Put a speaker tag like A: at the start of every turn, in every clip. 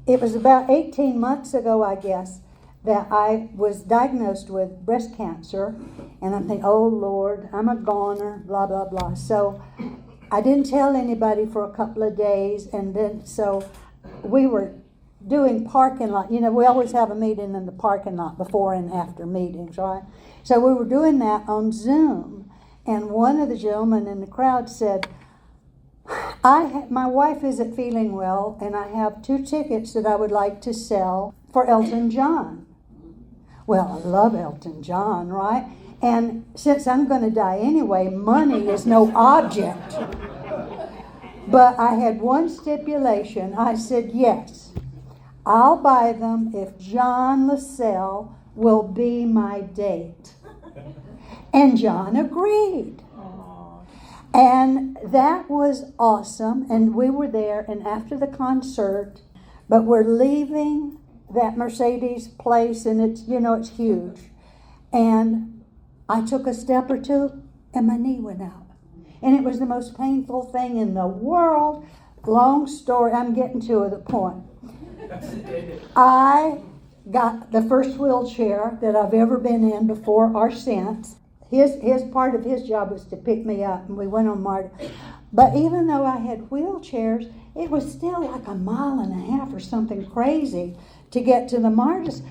A: it was about 18 months ago, I guess, that I was diagnosed with breast cancer. And I'm thinking, oh, Lord, I'm a goner, blah, blah, blah. So I didn't tell anybody for a couple of days. And then so we were doing parking lot. You know, we always have a meeting in the parking lot before and after meetings, right? So we were doing that on Zoom. And one of the gentlemen in the crowd said, my wife isn't feeling well, and I have 2 tickets that I would like to sell for Elton John. Well, I love Elton John, right? And since I'm going to die anyway, money is no object. But I had one stipulation. I said, yes, I'll buy them if John LaSalle will be my date. And John agreed. And that was awesome. And we were there, and after the concert, but we're leaving that Mercedes place, and it's, you know, it's huge. And I took a step or two, and my knee went out. And it was the most painful thing in the world. Long story, I'm getting to the point. I got the first wheelchair that I've ever been in before or since. His part of his job was to pick me up, and we went on MARTA. But even though I had wheelchairs, it was still like 1.5 miles or something crazy to get to the MARTAs.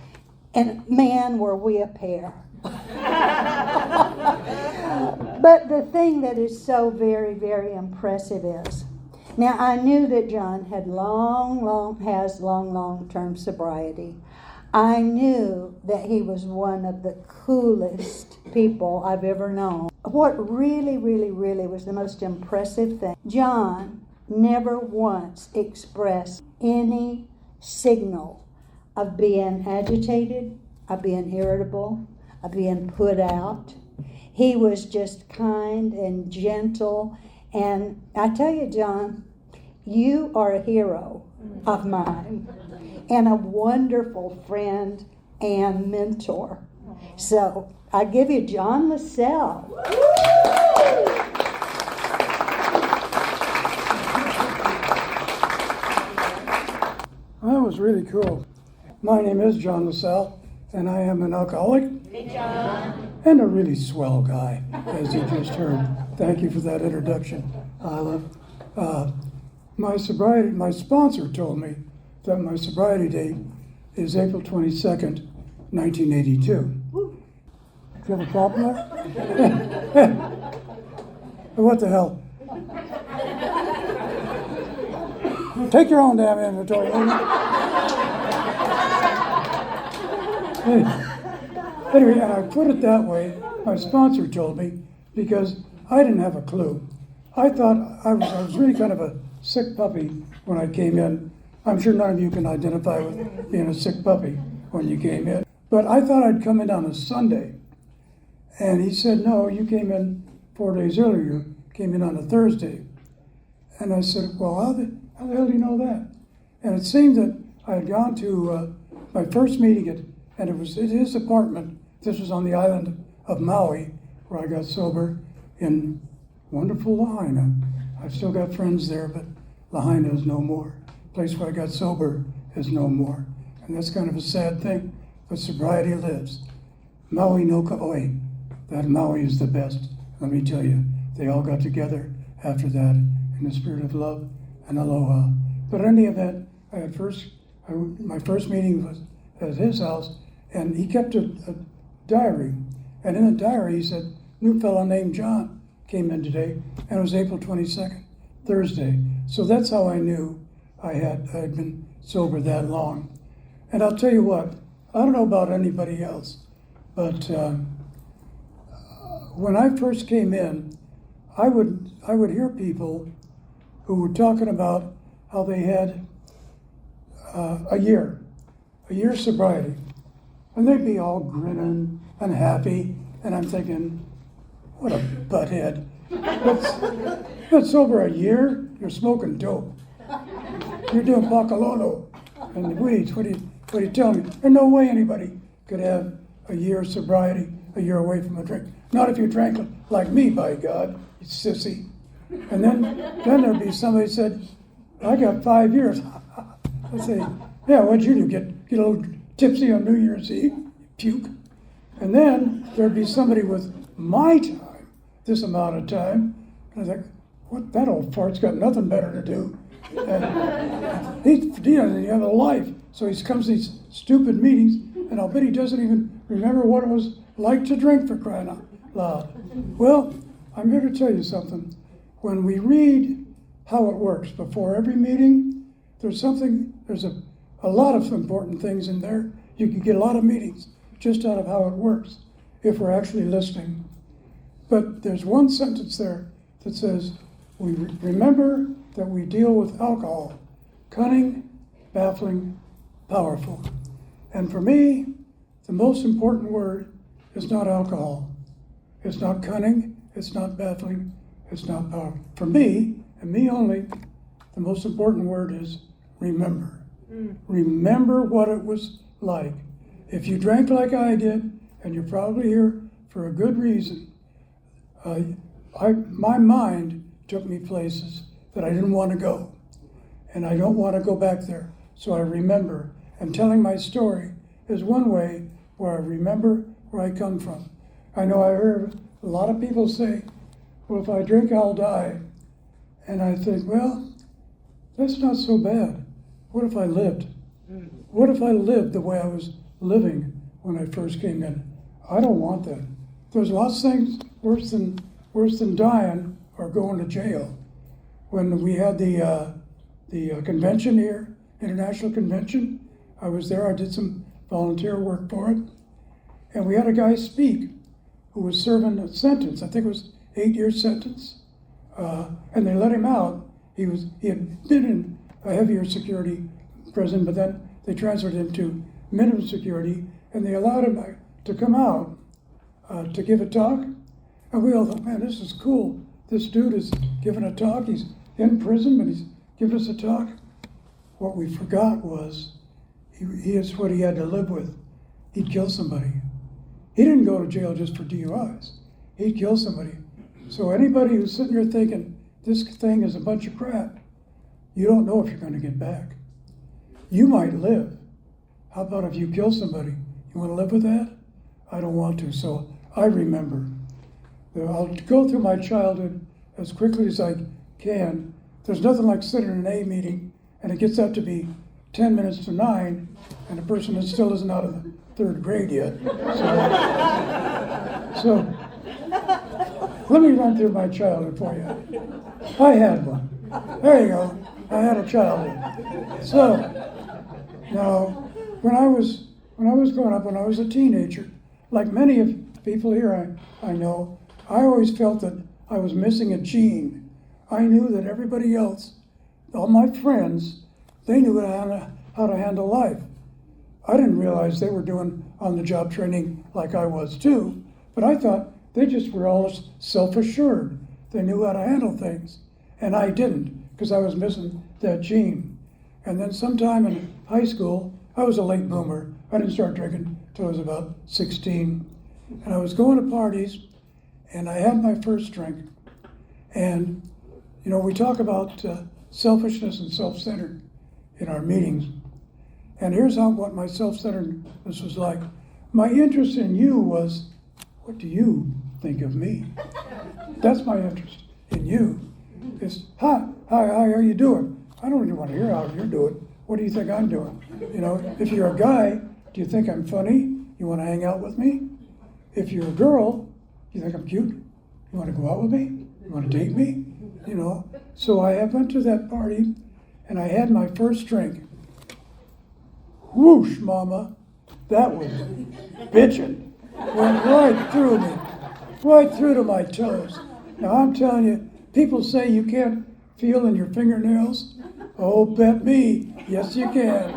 A: And man, were we a pair. But the thing that is so very, very impressive is, now I knew that John had long-term sobriety. I knew that he was one of the coolest people I've ever known. What really, really, really was the most impressive thing, John never once expressed any signal of being agitated, of being irritable, of being put out. He was just kind and gentle. And I tell you, John, you are a hero of mine and a wonderful friend and mentor. So I give you John LaSalle.
B: That was really cool. My name is John LaSalle, and I am an alcoholic.
C: Hey, John.
B: And a really swell guy, as you just heard. Thank you for that introduction, Isla. My sponsor told me that my sobriety date is April 22nd, 1982. Do you have a problem there? What the hell? Take your own damn inventory. Anyway, and I put it that way, my sponsor told me, because I didn't have a clue. I thought I was really kind of a sick puppy when I came in. I'm sure none of you can identify with being a sick puppy when you came in. But I thought I'd come in on a Sunday. And he said, no, you came in 4 days earlier. You came in on a Thursday. And I said, well, how the hell do you know that? And it seemed that I had gone to my first meeting and it was at his apartment. This was on the island of Maui, where I got sober in wonderful Lahaina. I've still got friends there, but Lahaina is no more. The place where I got sober is no more. And that's kind of a sad thing, but sobriety lives. Maui no Ka'oi. That Maui is the best. Let me tell you, they all got together after that in the spirit of love and aloha. But in any event, my first meeting was at his house, and he kept a diary. And in the diary, he said, new fellow named John came in today, and it was April 22nd, Thursday. So that's how I knew I had been sober that long. And I'll tell you what, I don't know about anybody else, but when I first came in, I would hear people who were talking about how they had a year sobriety, and they'd be all grinning and happy, and I'm thinking, what a butthead. That's sober a year, you're smoking dope. You're doing pakalolo and the weeds. What are you telling me? There's no way anybody could have a year of sobriety, a year away from a drink. Not if you drank like me, by God, you sissy. And then there'd be somebody said, I got 5 years. I say, Yeah, what'd you do? Get a little tipsy on New Year's Eve? Puke. And then there'd be somebody with my time, this amount of time. And I think, what, that old fart's got nothing better to do. And he doesn't even have a life. So he comes to these stupid meetings, and I'll bet he doesn't even remember what it was like to drink, for crying out loud. Well, I'm here to tell you something. When we read how it works before every meeting, there's a lot of important things in there. You can get a lot of meetings just out of how it works if we're actually listening. But there's one sentence there that says, we remember that we deal with alcohol, cunning, baffling, powerful. And for me, the most important word is not alcohol. It's not cunning, it's not baffling, it's not powerful. For me, and me only, the most important word is remember. Remember what it was like. If you drank like I did, and you're probably here for a good reason, my mind took me places that I didn't want to go. And I don't want to go back there. So I remember. And telling my story is one way where I remember where I come from. I know I heard a lot of people say, well, if I drink, I'll die. And I think, well, that's not so bad. What if I lived? What if I lived the way I was living when I first came in? I don't want that. There's lots of things worse than dying or going to jail. When we had the convention here, international convention, I was there. I did some volunteer work for it, and we had a guy speak who was serving a sentence. I think it was 8-year sentence, and they let him out. He had been in a heavier security prison, but then they transferred him to minimum security, and they allowed him to come out to give a talk. And we all thought, man, this is cool. This dude is giving a talk. He's in prison, but he's giving us a talk. What we forgot was here's what he had to live with. He'd kill somebody. He didn't go to jail just for DUIs. He'd kill somebody. So anybody who's sitting here thinking this thing is a bunch of crap, you don't know if you're going to get back. You might live. How about if you kill somebody? You want to live with that? I don't want to. So I remember. I'll go through my childhood as quickly as I can. There's nothing like sitting in an A meeting and it gets up to be 10 minutes to 9 and the person still isn't out of the 3rd grade yet. So let me run through my childhood for you. I had one. There you go. I had a childhood. So now, when I was growing up, when I was a teenager, like many of people here I know, I always felt that I was missing a gene. I knew that everybody else, all my friends, they knew how to handle life. I didn't realize they were doing on-the-job training like I was too, but I thought they just were all self-assured. They knew how to handle things, and I didn't, because I was missing that gene. And then sometime in high school, I was a late bloomer. I didn't start drinking until I was about 16. And I was going to parties, and I had my first drink. And, you know, we talk about selfishness and self-centered in our meetings. And here's what my self-centeredness was like. My interest in you was, what do you think of me? That's my interest in you. It's, hi, how are you doing? I don't really want to hear how you're doing. What do you think I'm doing? You know, if you're a guy, do you think I'm funny? You want to hang out with me? If you're a girl, do you think I'm cute? You want to go out with me? You want to date me? You know, so I went to that party and I had my first drink. Whoosh, mama, that was bitchin'. Went right through me, right through to my toes. Now I'm telling you, people say you can't feel in your fingernails. Oh, bet me, yes you can.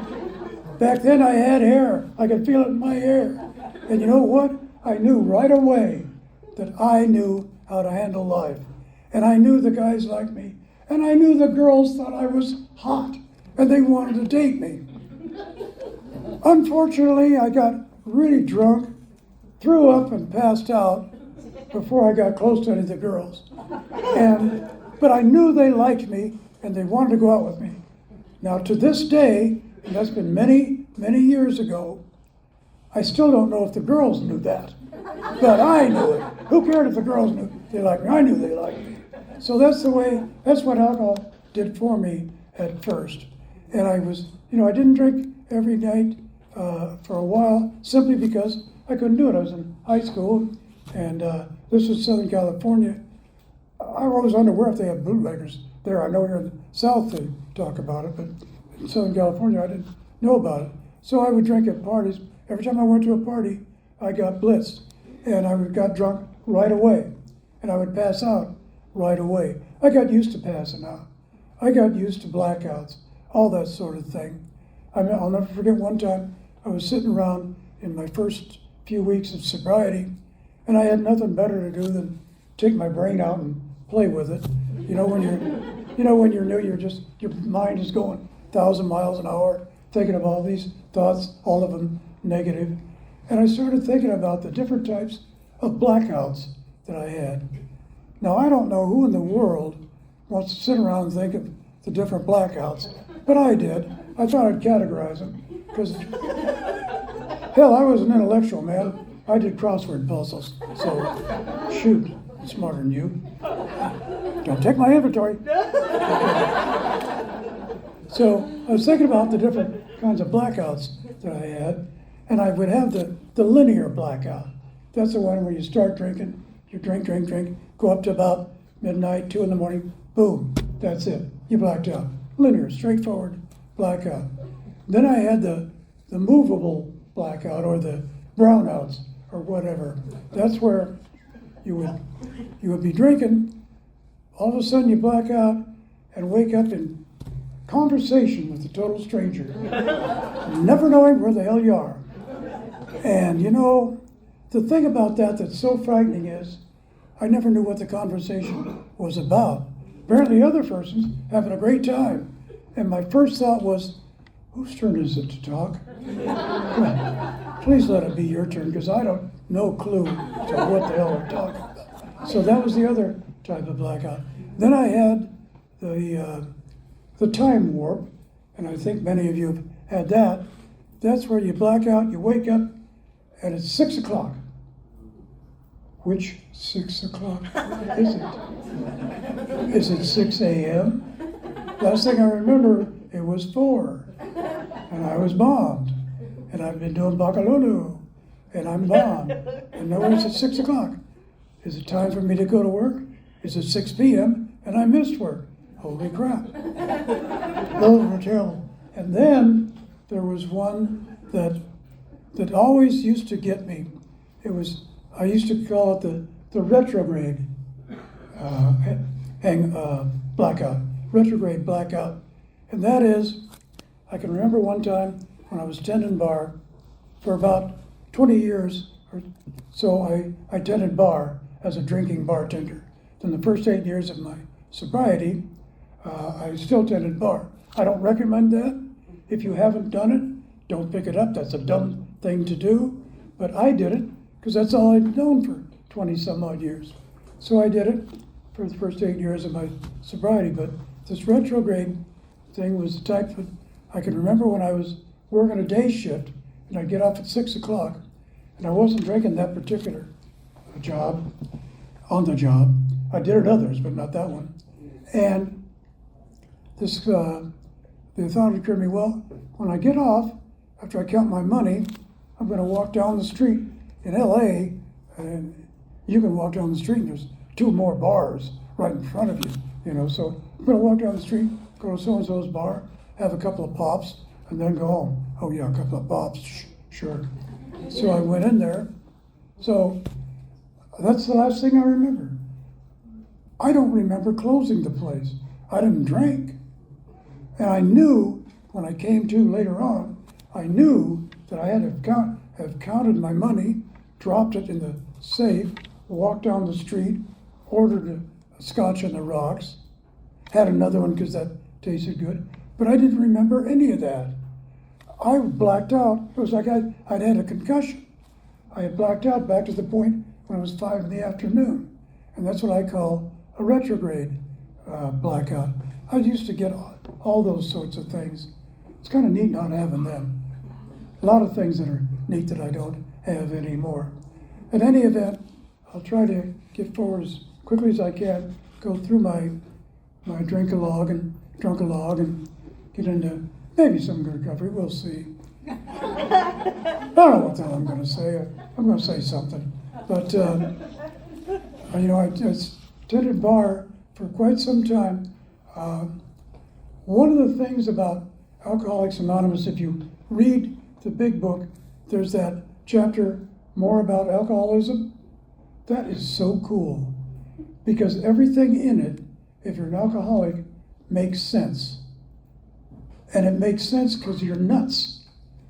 B: Back then I had hair, I could feel it in my hair. And you know what? I knew right away that I knew how to handle life. And I knew the guys liked me. And I knew the girls thought I was hot and they wanted to date me. Unfortunately, I got really drunk, threw up and passed out before I got close to any of the girls. But I knew they liked me and they wanted to go out with me. Now to this day, and that's been many, many years ago. I still don't know if the girls knew that, but I knew it. Who cared if the girls knew they liked me? I knew they liked me. So that's what alcohol did for me at first. And I was, I didn't drink every night for a while simply because I couldn't do it. I was in high school, and this was Southern California. I was unaware if they had bootleggers there. I know here in the South they talk about it, but in Southern California I didn't know about it. So I would drink at parties. Every time I went to a party, I got blitzed, and I got drunk right away, and I would pass out right away. I got used to passing out. I got used to blackouts, all that sort of thing. I'll never forget one time I was sitting around in my first few weeks of sobriety, and I had nothing better to do than take my brain out and play with it. When you're new, your mind is going 1,000 miles an hour, thinking of all these thoughts, all of them negative. And I started thinking about the different types of blackouts that I had. Now, I don't know who in the world wants to sit around and think of the different blackouts, but I did. I thought I'd categorize them, because, hell, I was an intellectual, man. I did crossword puzzles, so shoot, I'm smarter than you. Don't take my inventory. So I was thinking about the different kinds of blackouts that I had, and I would have the linear blackout. That's the one where you start drinking, you drink, go up to about midnight, 2 in the morning, boom, that's it. You blacked out. Linear, straightforward blackout. Then I had the movable blackout, or the brownouts, or whatever. That's where you would be drinking, all of a sudden you black out and wake up in conversation with a total stranger, never knowing where the hell you are. And the thing about that's so frightening is I never knew what the conversation was about. Apparently other persons having a great time. And my first thought was, whose turn is it to talk? Please let it be your turn, because I don't no clue to what the hell we're talking about. So that was the other type of blackout. Then I had the time warp, and I think many of you have had that. That's where you black out, you wake up, and it's 6 o'clock. Which 6 o'clock is it? Is it 6 a.m.? Last thing I remember, it was 4, and I was bombed, and I've been doing Bakalunu, and I'm bombed, and now it's at 6 o'clock. Is it time for me to go to work? Is it 6 p.m. and I missed work? Holy crap. Those were terrible. And then there was one that always used to get me. I used to call it the retrograde blackout. Retrograde blackout. And that is, I can remember one time when I was tending bar for about 20 years or so. I tended bar as a drinking bartender. Then the first 8 years of my sobriety, I still tended bar. I don't recommend that. If you haven't done it, don't pick it up. That's a dumb thing to do. But I did it because that's all I'd known for 20 some odd years. So I did it for the first 8 years of my sobriety. But this retrograde thing was the type that I can remember when I was working a day shift, and I'd get off at 6 o'clock, and I wasn't drinking that particular job, on the job. I did it others, but not that one. And this, the thought occurred to me, well, when I get off, after I count my money, I'm going to walk down the street in LA, and you can walk down the street and there's 2 more bars right in front of you, so I'm going to walk down the street, go to so-and-so's bar, have a couple of pops, and then go home. Oh yeah, a couple of pops, sure. So I went in there. So that's the last thing I remember. I don't remember closing the place. I didn't drink. And I knew, when I came to later on, I knew that I had to have counted my money, dropped it in the safe, walked down the street, ordered a scotch on the rocks, had another one because that tasted good, but I didn't remember any of that. I blacked out. It was like I'd had a concussion. I had blacked out back to the point when it was 5 in the afternoon. And that's what I call a retrograde blackout. I used to get all those sorts of things. it's kind of neat not having them. A lot of things that are neat that I don't have anymore. At any event, I'll try to get forward as quickly as I can, go through my drink-a-log and drunk-a-log and get into maybe some good recovery. We'll see. I don't know what the hell I'm going to say. I'm going to say something. But, you know, I attended bar for quite some time. One of the things about Alcoholics Anonymous, if you read the big book, there's that chapter more about alcoholism. That is so cool because everything in it, if you're an alcoholic, makes sense. And it makes sense because you're nuts.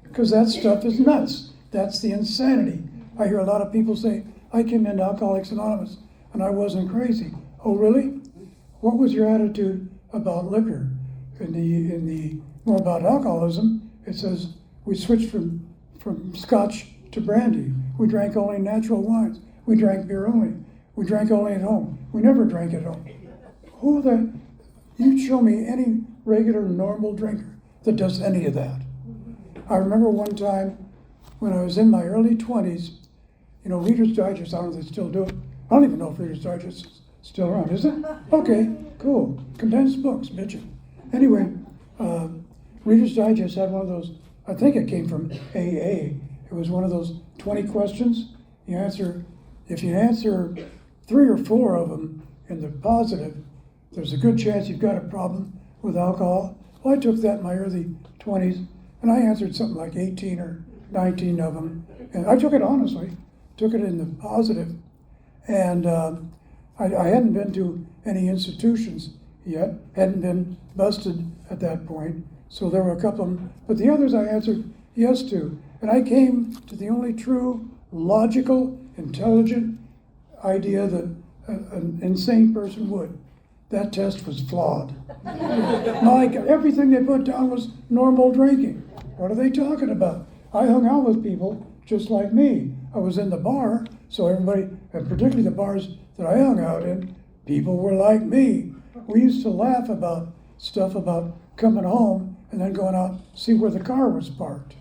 B: Because that stuff is nuts. That's the insanity. I hear a lot of people say, I came into Alcoholics Anonymous and I wasn't crazy. Oh, really? What was your attitude about liquor? In the more about alcoholism, it says we switched from scotch to brandy. We drank only natural wines. We drank beer only. We drank only at home. We never drank at home. You show me any regular, normal drinker that does any of that. I remember one time when I was in my early 20s, you know, Reader's Digest, I don't know if they still do it. I don't even know if Reader's Digest is still around, is it? Okay, cool. Condensed books, bitchin'. Anyway, Reader's Digest had one of those, I think it came from AA. It was one of those 20 questions. If you answer 3 or 4 of them in the positive, there's a good chance you've got a problem with alcohol. Well, I took that in my early 20s, and I answered something like 18 or 19 of them. And I took it honestly, took it in the positive. And I hadn't been to any institutions yet, hadn't been busted at that point. So there were a couple of them, but the others I answered yes to. And I came to the only true, logical, intelligent idea that an insane person would. That test was flawed. Like everything they put down was normal drinking. What are they talking about? I hung out with people just like me. I was in the bar, so everybody, and particularly the bars that I hung out in, people were like me. We used to laugh about stuff about coming home and then going out to see where the car was parked.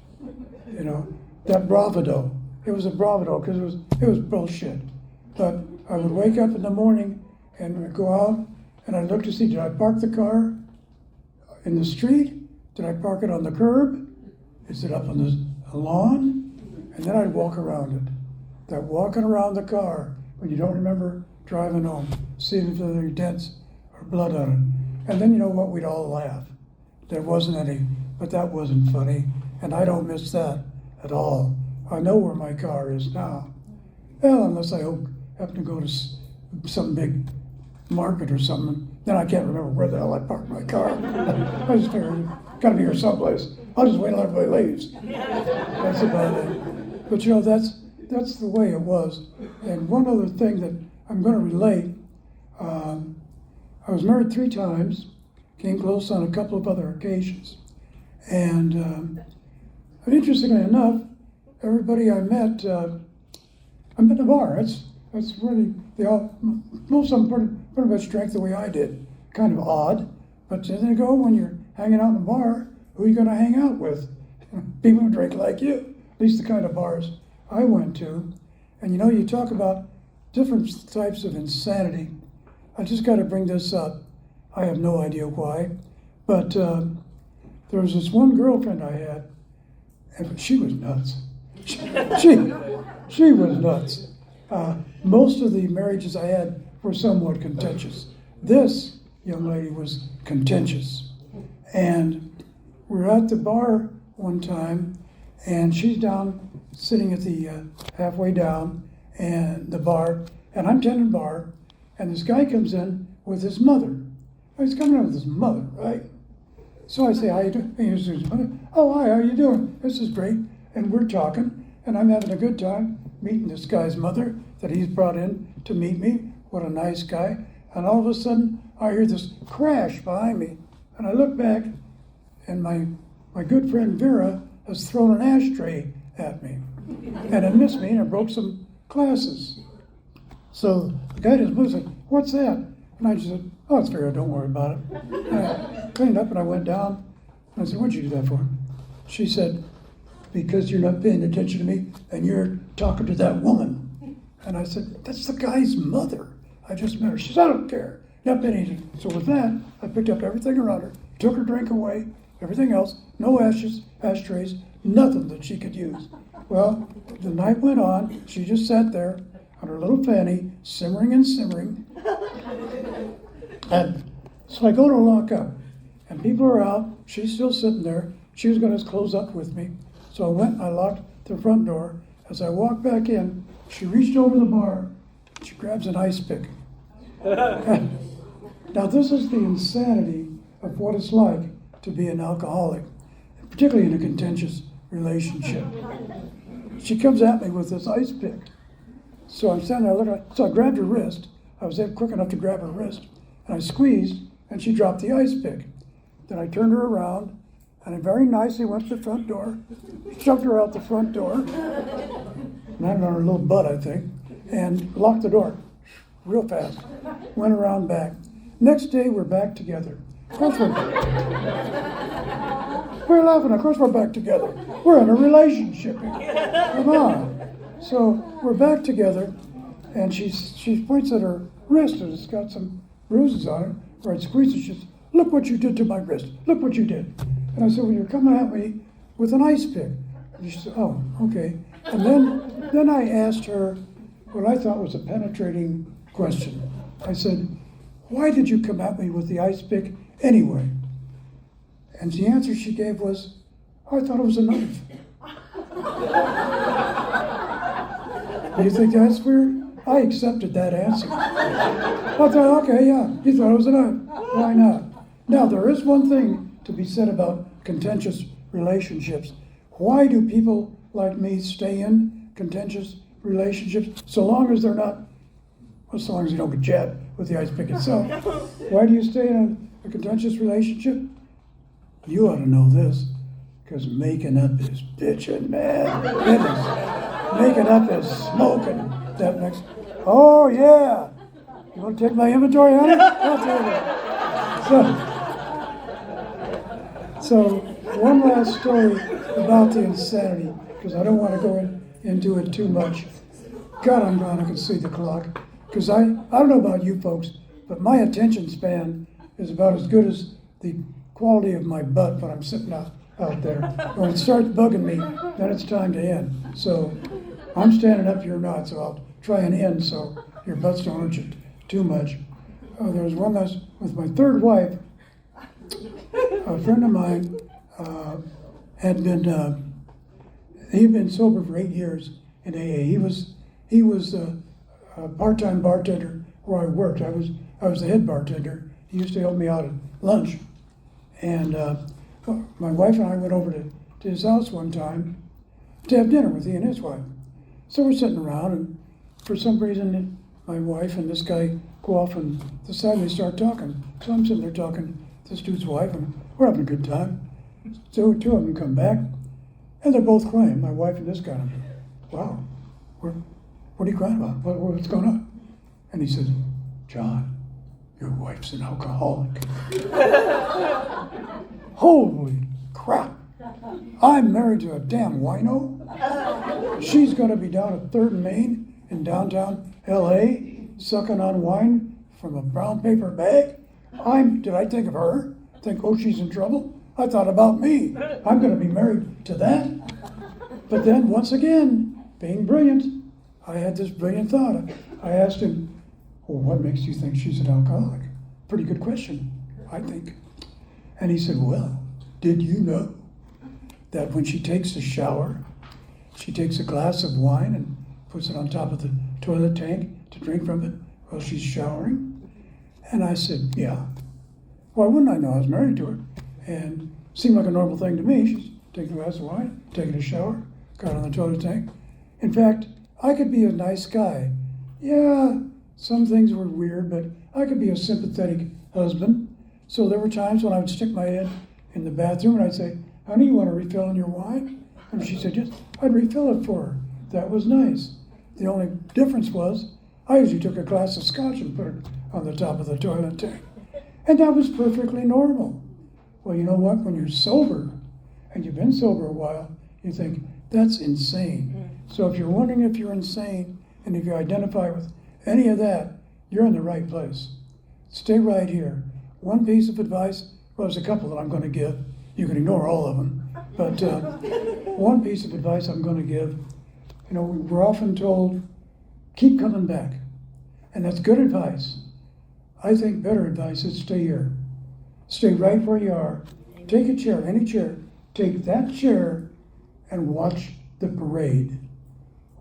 B: You know, that bravado. It was a bravado because it was bullshit. But I would wake up in the morning and I'd go out and I'd look to see, did I park the car in the street? Did I park it on the curb? Is it up on the lawn? And then I'd walk around it. That walking around the car when you don't remember driving home, seeing if there are dents or blood on it. And then you know what? We'd all laugh. There wasn't any, but that wasn't funny. And I don't miss that at all. I know where my car is now. Well, unless I happen to go to some big market or something, then I can't remember where the hell I parked my car. I just figured, gotta be here someplace. I'll just wait till everybody leaves. That's about it. But you know, that's the way it was. And one other thing that I'm gonna relate, I was married 3 times, came close on a couple of other occasions. And interestingly enough, everybody I met in the bar. That's really, most of them pretty much drank the way I did. Kind of odd, but then you go, when you're hanging out in a bar, who are you going to hang out with? People who drink like you, at least the kind of bars I went to. And you know, you talk about different types of insanity. I just got to bring this up. I have no idea why, but there was this one girlfriend I had, and she was nuts. She was nuts. Most of the marriages I had were somewhat contentious. This young lady was contentious. And we were at the bar one time, and she's down, sitting at the halfway down, and the bar, and I'm tending bar, and this guy comes in with his mother. He's coming in with his mother, right? So I say, how you doing? And he's his mother. Oh, hi, how you doing? This is great. And we're talking, and I'm having a good time meeting this guy's mother that he's brought in to meet me. What a nice guy. And all of a sudden, I hear this crash behind me. And I look back, and my good friend Vera has thrown an ashtray at me. And it missed me, and it broke some glasses. So the guy just moved and said, what's that? And I just said, oh, it's Vera, don't worry about it. And I cleaned up, and I went down I said, what'd you do that for? She said, because you're not paying attention to me and you're talking to that woman. And I said, that's the guy's mother. I just met her. She said, I don't care. Not paying attention. So with that, I picked up everything around her, took her drink away, everything else, no ashtrays, nothing that she could use. Well, the night went on. She just sat there on her little fanny, simmering and simmering. And so I go to lock up, and people are out. She's still sitting there. She was going to close up with me. So I went and I locked the front door. As I walked back in, she reached over the bar. She grabs an ice pick. Now this is the insanity of what it's like to be an alcoholic, particularly in a contentious relationship. She comes at me with this ice pick. So I'm standing there looking at, so I grabbed her wrist. I was quick enough to grab her wrist. And I squeezed, and she dropped the ice pick. Then I turned her around, and I very nicely went to the front door, shoved her out the front door, landed on her little butt, I think, and locked the door real fast. Went around back. Next day, we're back together. Of course we're laughing. Of course we're back together. We're in a relationship here. Come on. So we're back together, and she points at her wrist, and it's got some bruises on it, where it squeezes. She says, look what you did to my wrist. Look what you did. And I said, well, you're coming at me with an ice pick. And she said, oh, okay. And then I asked her what I thought was a penetrating question. I said, why did you come at me with the ice pick anyway? And the answer she gave was, I thought it was a knife. Do you think that's weird? I accepted that answer. I thought, okay, yeah, you thought it was a knife. Why not? Now, there is one thing to be said about contentious relationships. Why do people like me stay in contentious relationships so long as they're not, well, so long as you don't get jabbed with the ice pick itself? Why do you stay in a contentious relationship? You ought to know this, because making up is bitching, man. It is. Making up is smoking. That next, oh yeah. You want to take my inventory, honey? I'll take it. So one last story about the insanity, because I don't want to go into it too much. God, I'm glad I can see the clock, because I don't know about you folks, but my attention span is about as good as the quality of my butt when I'm sitting out there. When it starts bugging me, then it's time to end. So I'm standing up, you're not, so I'll try and end so your butts don't hurt you too much. There was one last, with my third wife, a friend of mine had been, he'd been sober for 8 years in AA. He was a part-time bartender where I worked. I was the head bartender. He used to help me out at lunch. And my wife and I went over to his house one time to have dinner with he and his wife. So we're sitting around, and for some reason, my wife and this guy go off and decide they start talking. So I'm sitting there talking to this dude's wife, and we're having a good time. So two of them come back, and they're both crying, my wife and this guy. I'm like, wow, what are you crying about? What's going on? And he says, John, your wife's an alcoholic. Holy crap. I'm married to a damn wino. She's going to be down at 3rd and Main in downtown L.A. sucking on wine from a brown paper bag. Did I think of her? Think, oh, she's in trouble? I thought about me. I'm going to be married to that. But then, once again, being brilliant, I had this brilliant thought. I asked him, well, what makes you think she's an alcoholic? Pretty good question, I think. And he said, well, did you know that when she takes a shower, she takes a glass of wine and puts it on top of the toilet tank to drink from it while she's showering? And I said, yeah. Why wouldn't I know? I was married to her. And it seemed like a normal thing to me. She's taking a glass of wine, taking a shower, got on the toilet tank. In fact, I could be a nice guy. Yeah, some things were weird, but I could be a sympathetic husband. So there were times when I would stick my head in the bathroom and I'd say, honey, you want to refill on your wine? And she said, yes. I'd refill it for her. That was nice. The only difference was I usually took a glass of scotch and put it on the top of the toilet tank. And that was perfectly normal. Well, you know what? When you're sober, and you've been sober a while, you think, that's insane. So if you're wondering if you're insane, and if you identify with any of that, you're in the right place. Stay right here. One piece of advice, well, there's a couple that I'm going to give. You can ignore all of them. But one piece of advice I'm going to give, we're often told, keep coming back. And that's good advice. I think better advice is stay here. Stay right where you are. Take a chair, any chair. Take that chair and watch the parade.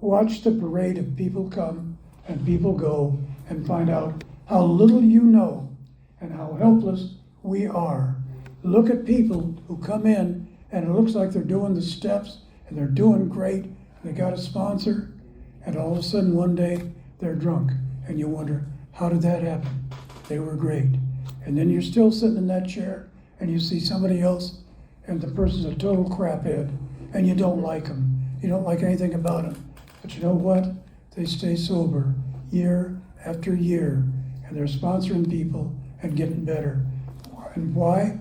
B: Watch the parade of people come and people go and find out how little you know and how helpless we are. Look at people who come in and it looks like they're doing the steps and they're doing great. And they got a sponsor and all of a sudden one day they're drunk and you wonder, how did that happen? They were great. And then you're still sitting in that chair and you see somebody else and the person's a total craphead and you don't like them. You don't like anything about them. But you know what? They stay sober year after year and they're sponsoring people and getting better. And why?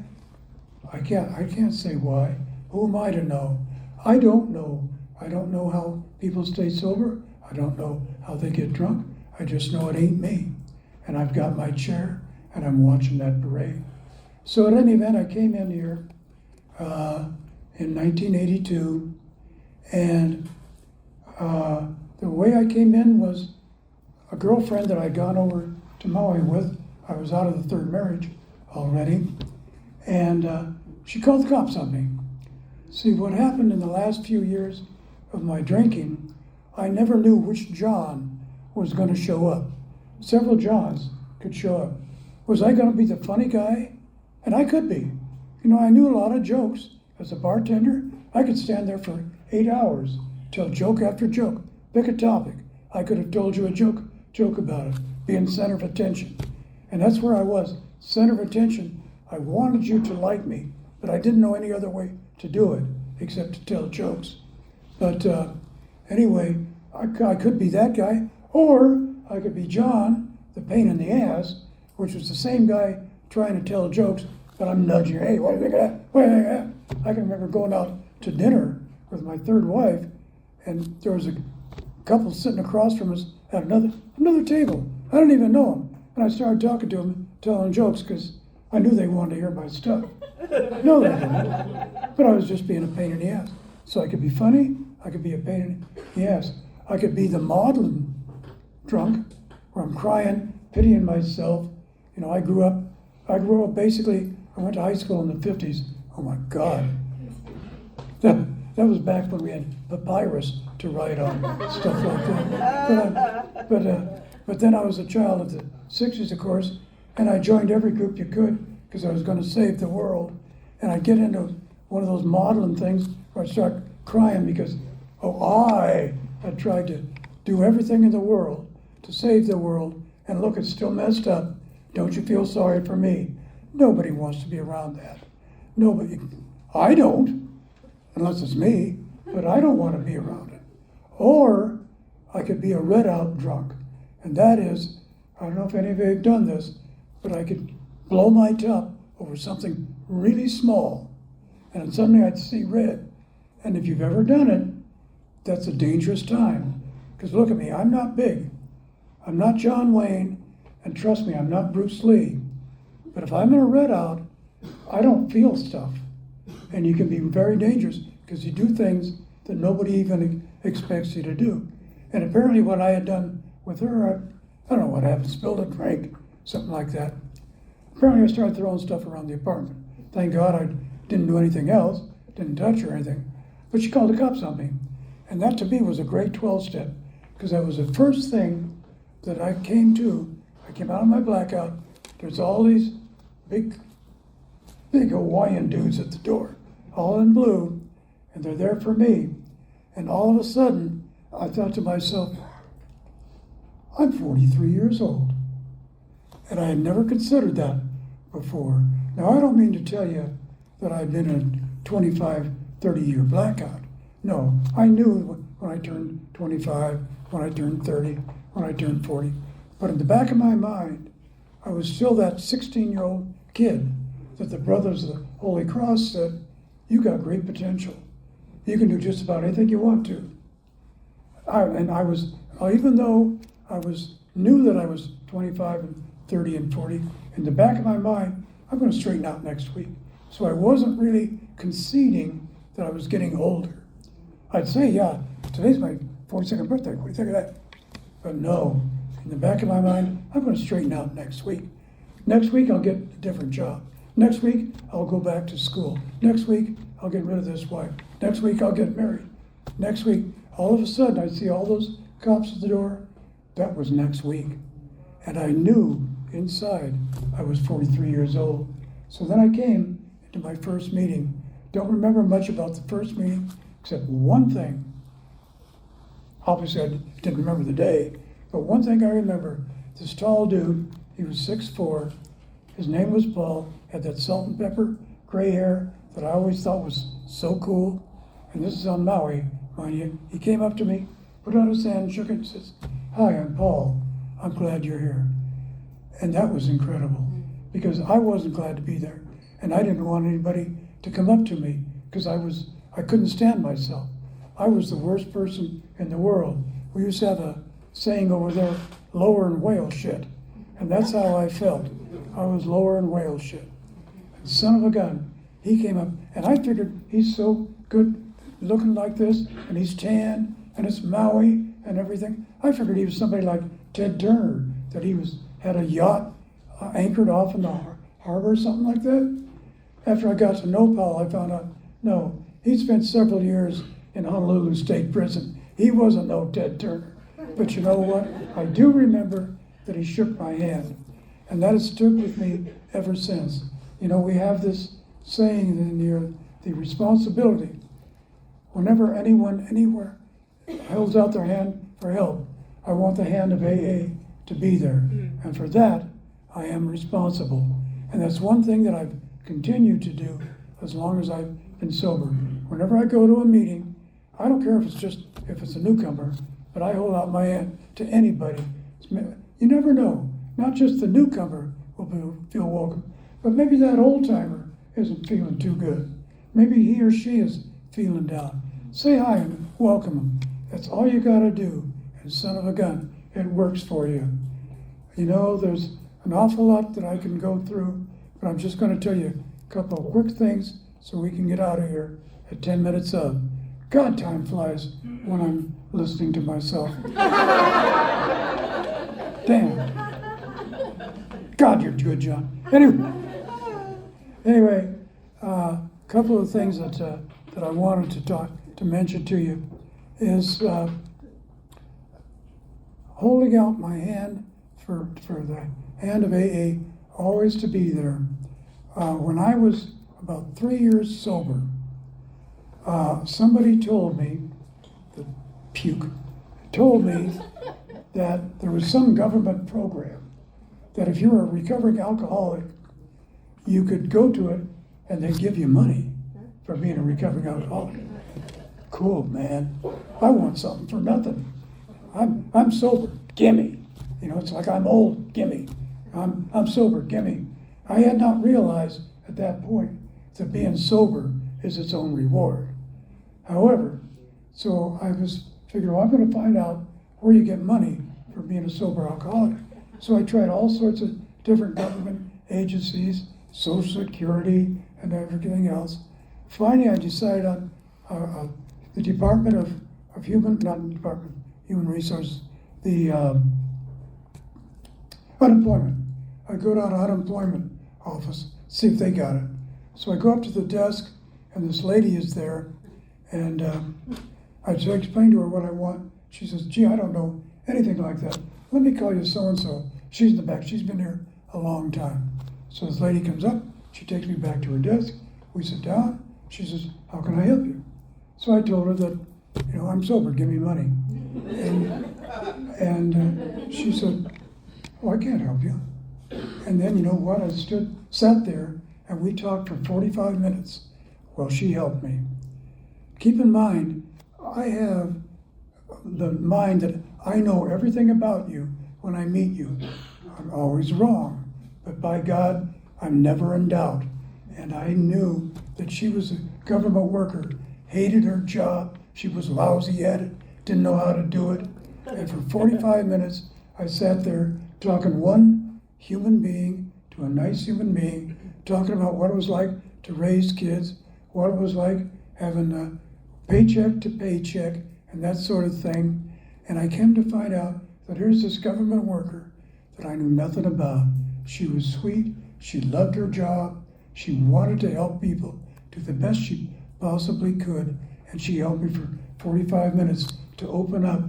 B: I can't say why. Who am I to know? I don't know. I don't know how people stay sober. I don't know how they get drunk. I just know it ain't me. And I've got my chair and I'm watching that parade. So at any event, I came in here in 1982 and the way I came in was a girlfriend that I'd gone over to Maui with. I was out of the third marriage already. And she called the cops on me. See, what happened in the last few years of my drinking, I never knew which John was going to show up. Several Johns could show up. Was I going to be the funny guy? And I could be. I knew a lot of jokes. As a bartender, I could stand there for 8 hours, tell joke after joke, pick a topic. I could have told you a joke about it, being center of attention. And that's where I was, center of attention. I wanted you to like me, but I didn't know any other way to do it except to tell jokes. But anyway, I could be that guy, or I could be John, the pain in the ass, which was the same guy trying to tell jokes, but I'm nudging, hey, what do you think of that? What do you think of that? I can remember going out to dinner with my third wife, and there was a couple sitting across from us at another table. I didn't even know them. And I started talking to them, telling jokes, because I knew they wanted to hear my stuff. No, they didn't. But I was just being a pain in the ass. So I could be funny, I could be a pain in the ass. I could be the maudlin drunk, where I'm crying, pitying myself. I grew up basically, I went to high school in the 50s. Oh my God. That was back when we had papyrus to write on, stuff like that. But then I was a child of the 60s, of course, and I joined every group you could because I was going to save the world. And I'd get into one of those maudlin things where I'd start crying because, I had tried to do everything in the world to save the world, and look, it's still messed up. Don't you feel sorry for me? Nobody wants to be around that. Nobody. I don't, unless it's me, but I don't want to be around it. Or I could be a read-out drunk, and that is, I don't know if any of you have done this, but I could blow my top over something really small, and suddenly I'd see red. And if you've ever done it, that's a dangerous time. Because look at me, I'm not big. I'm not John Wayne, and trust me, I'm not Bruce Lee. But if I'm in a readout, I don't feel stuff. And you can be very dangerous because you do things that nobody even expects you to do. And apparently what I had done with her, I don't know what happened, spilled a drink, something like that. Apparently I started throwing stuff around the apartment. Thank God I didn't do anything else, didn't touch her or anything. But she called the cops on me. And that to me was a great 12-step because that was the first thing that I came to. I came out of my blackout. There's all these big Hawaiian dudes at the door, all in blue, and they're there for me. And all of a sudden, I thought to myself, I'm 43 years old. And I had never considered that before. Now, I don't mean to tell you that I'd been in a 25, 30-year blackout. No, I knew when I turned 25, when I turned 30, when I turned 40. But in the back of my mind, I was still that 16-year-old kid that the brothers Holy Cross said, you got great potential. You can do just about anything you want to. Even though knew that I was 25 and 30 and 40, in the back of my mind, I'm going to straighten out next week. So I wasn't really conceding that I was getting older. I'd say, yeah, today's my 42nd birthday. What do you think of that? But no, in the back of my mind, I'm going to straighten out next week. Next week, I'll get a different job. Next week, I'll go back to school. Next week, I'll get rid of this wife. Next week, I'll get married. Next week, all of a sudden, I see all those cops at the door. That was next week. And I knew inside I was 43 years old. So then I came into my first meeting. Don't remember much about the first meeting, except one thing. Obviously, I didn't remember the day, but one thing I remember, this tall dude, he was 6'4", his name was Paul, had that salt and pepper gray hair that I always thought was so cool. And this is on Maui, mind you. He came up to me, put out his hand, shook it, and says, "Hi, I'm Paul. I'm glad you're here." And that was incredible, because I wasn't glad to be there. And I didn't want anybody to come up to me, because I couldn't stand myself. I was the worst person in the world. We used to have a saying over there, lower in whale shit. And that's how I felt. I was lower in whale shit. And son of a gun, he came up, and I figured he's so good looking like this, and he's tan, and it's Maui and everything. I figured he was somebody like Ted Turner, that had a yacht anchored off in the harbor or something like that. After I got to know Paul, I found out, no, he spent several years in Honolulu State Prison. He wasn't no Ted Turner. But you know what? I do remember that he shook my hand. And that has stuck with me ever since. You know, we have this saying in the responsibility. Whenever anyone, anywhere, holds out their hand for help, I want the hand of AA to be there. And for that, I am responsible. And that's one thing that I've continued to do as long as I've been sober. Whenever I go to a meeting, I don't care if it's a newcomer, but I hold out my hand to anybody. You never know. Not just the newcomer will feel welcome, but maybe that old timer isn't feeling too good. Maybe he or she is feeling down. Say hi and welcome them. That's all you gotta do. And son of a gun, it works for you. You know, there's an awful lot that I can go through, but I'm just gonna tell you a couple of quick things so we can get out of here at 10 minutes of. God, time flies when I'm listening to myself. Damn. God, you're good, John. Anyway, a couple of things that I wanted to mention to you is holding out my hand for the hand of AA, always to be there. When I was about 3 years sober, somebody told me, that there was some government program that if you were a recovering alcoholic, you could go to it and they'd give you money for being a recovering alcoholic. Cool, man. I want something for nothing. I'm sober. Gimme. You know, it's like I'm old. Gimme. I'm sober. Gimme. I had not realized at that point that being sober is its own reward. However, so I was figuring, well, I'm going to find out where you get money for being a sober alcoholic. So I tried all sorts of different government agencies, Social Security, and everything else. Finally, I decided on the Department of Human Resources, the unemployment. I go down to unemployment office, see if they got it. So I go up to the desk, and this lady is there, and I just explained to her what I want. She says, "Gee, I don't know anything like that. Let me call you so-and-so. She's in the back. She's been here a long time." So this lady comes up. She takes me back to her desk. We sit down. She says, "How can I help you?" So I told her that, you know, I'm sober. Give me money. And she said, "Oh, I can't help you." And then, you know what? I sat there, and we talked for 45 minutes. Well, she helped me. Keep in mind, I have the mind that I know everything about you when I meet you. I'm always wrong, but by God, I'm never in doubt. And I knew that she was a government worker, hated her job, she was lousy at it, didn't know how to do it. And for 45 minutes, I sat there talking one human being to a nice human being, talking about what it was like to raise kids, what it was like having a paycheck to paycheck, and that sort of thing. And I came to find out that here's this government worker that I knew nothing about. She was sweet, she loved her job, she wanted to help people do the best she possibly could, and she helped me for 45 minutes to open up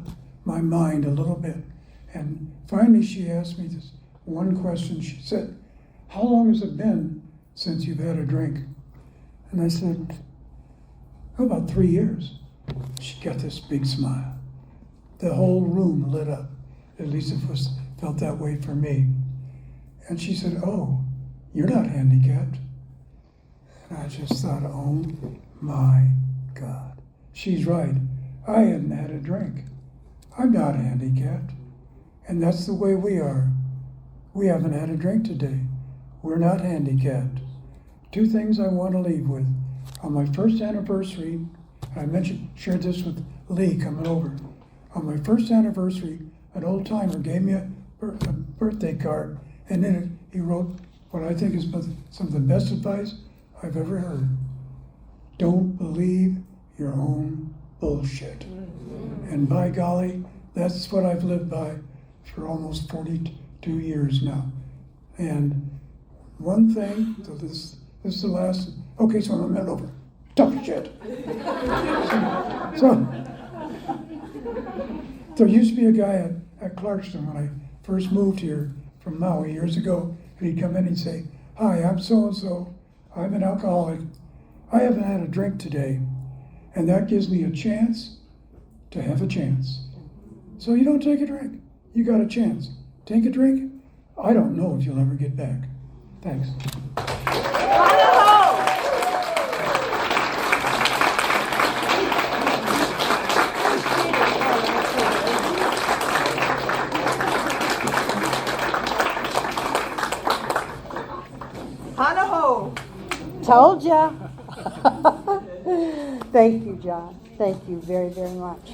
B: my mind a little bit. And finally she asked me this one question. She said, "How long has it been since you've had a drink?" And I said, "Oh, about 3 years." She got this big smile. The whole room lit up. At least it felt that way for me. And she said, "Oh, you're not handicapped." And I just thought, oh my God, she's right. I haven't had a drink. I'm not handicapped. And that's the way we are. We haven't had a drink today. We're not handicapped. Two things I want to leave with. On my first anniversary, and I shared this with Lee coming over. On my first anniversary, an old timer gave me a birthday card, and in it he wrote what I think is some of the best advice I've ever heard. Don't believe your own bullshit. And by golly, that's what I've lived by for almost 42 years now. And one thing, so this is the last, okay, so I'm a minute over. Tough shit. So, there used to be a guy at Clarkston when I first moved here from Maui years ago, and he'd come in and he'd say, "Hi, I'm so-and-so. I'm an alcoholic. I haven't had a drink today, and that gives me a chance to have a chance." So you don't take a drink. You got a chance. Take a drink. I don't know if you'll ever get back. Thanks.
A: Told ya. Thank you, John. Thank you very, very much.